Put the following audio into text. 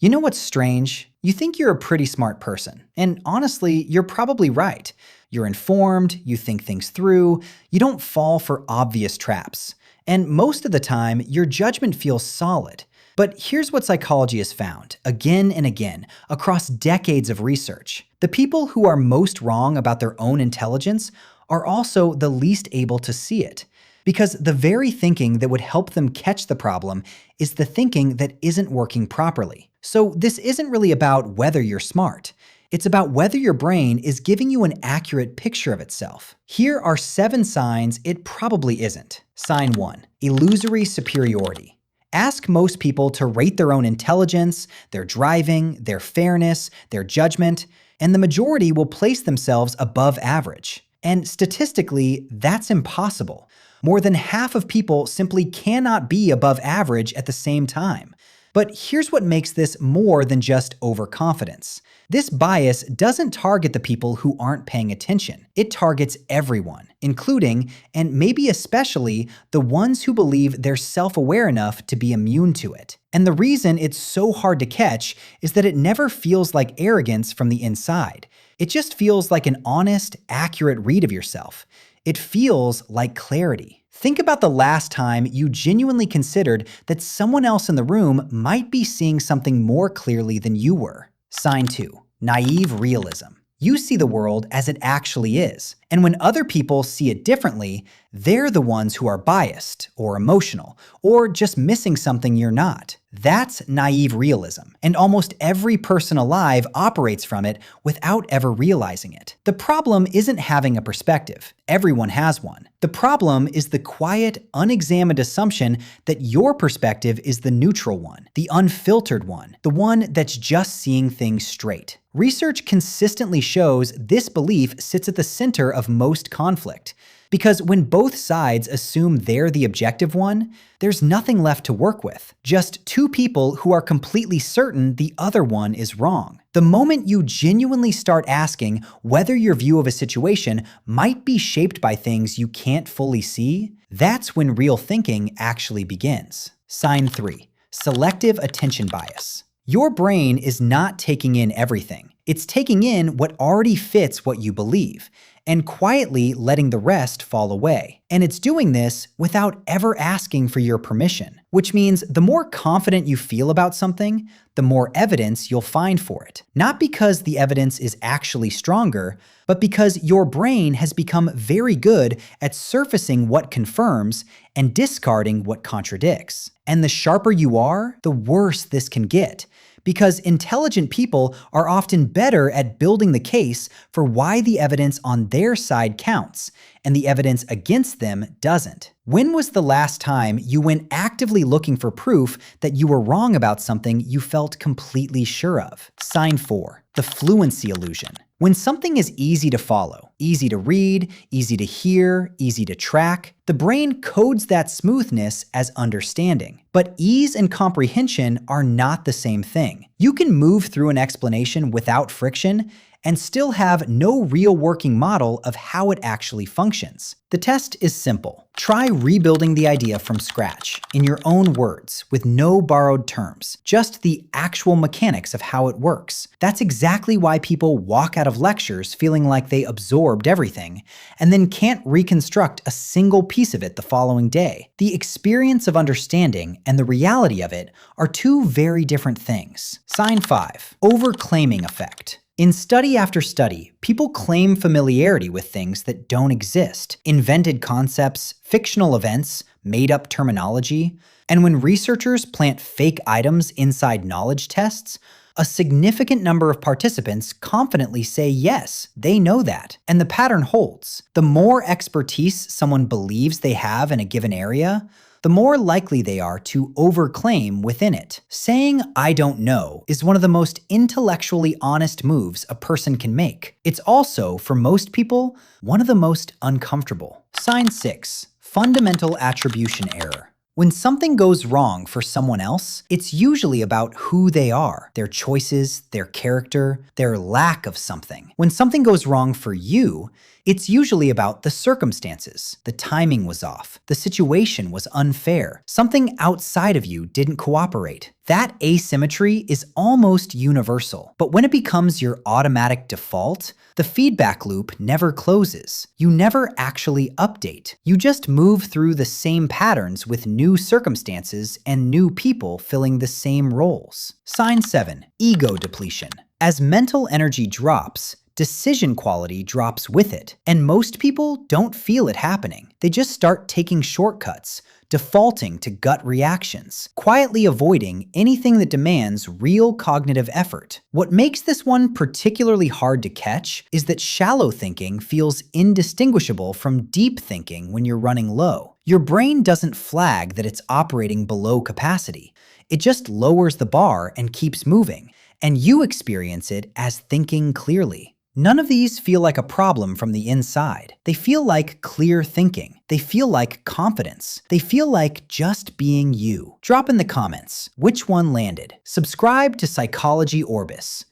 You know what's strange? You think you're a pretty smart person, and honestly, you're probably right. You're informed, you think things through, you don't fall for obvious traps. And most of the time, your judgment feels solid. But here's what psychology has found, again and again, across decades of research. The people who are most wrong about their own intelligence are also the least able to see it. Because the very thinking that would help them catch the problem is the thinking that isn't working properly. So this isn't really about whether you're smart. It's about whether your brain is giving you an accurate picture of itself. Here are 7 signs it probably isn't. Sign 1. Illusory superiority. Ask most people to rate their own intelligence, their driving, their fairness, their judgment, and the majority will place themselves above average. And statistically, that's impossible. More than half of people simply cannot be above average at the same time. But here's what makes this more than just overconfidence. This bias doesn't target the people who aren't paying attention. It targets everyone, including, and maybe especially, the ones who believe they're self-aware enough to be immune to it. And the reason it's so hard to catch is that it never feels like arrogance from the inside. It just feels like an honest, accurate read of yourself. It feels like clarity. Think about the last time you genuinely considered that someone else in the room might be seeing something more clearly than you were. Sign 2. Naive realism. You see the world as it actually is. And when other people see it differently, they're the ones who are biased, or emotional, or just missing something you're not. That's naive realism, and almost every person alive operates from it without ever realizing it. The problem isn't having a perspective. Everyone has one. The problem is the quiet, unexamined assumption that your perspective is the neutral one, the unfiltered one, the one that's just seeing things straight. Research consistently shows this belief sits at the center of most conflict. Because when both sides assume they're the objective one, there's nothing left to work with. Just 2 people who are completely certain the other one is wrong. The moment you genuinely start asking whether your view of a situation might be shaped by things you can't fully see, that's when real thinking actually begins. Sign 3. Selective attention bias. Your brain is not taking in everything. It's taking in what already fits what you believe, and quietly letting the rest fall away. And it's doing this without ever asking for your permission, which means the more confident you feel about something, the more evidence you'll find for it. Not because the evidence is actually stronger, but because your brain has become very good at surfacing what confirms and discarding what contradicts. And the sharper you are, the worse this can get. Because intelligent people are often better at building the case for why the evidence on their side counts, and the evidence against them doesn't. When was the last time you went actively looking for proof that you were wrong about something you felt completely sure of? Sign 4. The fluency illusion. When something is easy to follow, easy to read, easy to hear, easy to track, the brain codes that smoothness as understanding. But ease and comprehension are not the same thing. You can move through an explanation without friction and still have no real working model of how it actually functions. The test is simple. Try rebuilding the idea from scratch, in your own words, with no borrowed terms, just the actual mechanics of how it works. That's exactly why people walk out of lectures feeling like they absorbed everything, and then can't reconstruct a single piece of it the following day. The experience of understanding and the reality of it are 2 very different things. Sign 5. Overclaiming effect. In study after study, people claim familiarity with things that don't exist, invented concepts, fictional events, made-up terminology, and when researchers plant fake items inside knowledge tests, a significant number of participants confidently say yes, they know that, and the pattern holds. The more expertise someone believes they have in a given area, the more likely they are to overclaim within it. Saying, "I don't know," is one of the most intellectually honest moves a person can make. It's also, for most people, one of the most uncomfortable. Sign 6. Fundamental attribution error. When something goes wrong for someone else, it's usually about who they are, their choices, their character, their lack of something. When something goes wrong for you, it's usually about the circumstances. The timing was off. The situation was unfair. Something outside of you didn't cooperate. That asymmetry is almost universal, but when it becomes your automatic default, the feedback loop never closes. You never actually update. You just move through the same patterns with new circumstances and new people filling the same roles. Sign 7. Ego depletion. As mental energy drops, decision quality drops with it, and most people don't feel it happening. They just start taking shortcuts, defaulting to gut reactions, quietly avoiding anything that demands real cognitive effort. What makes this one particularly hard to catch is that shallow thinking feels indistinguishable from deep thinking when you're running low. Your brain doesn't flag that it's operating below capacity. It just lowers the bar and keeps moving, and you experience it as thinking clearly. None of these feel like a problem from the inside. They feel like clear thinking. They feel like confidence. They feel like just being you. Drop in the comments which one landed. Subscribe to PsychologyOrbis.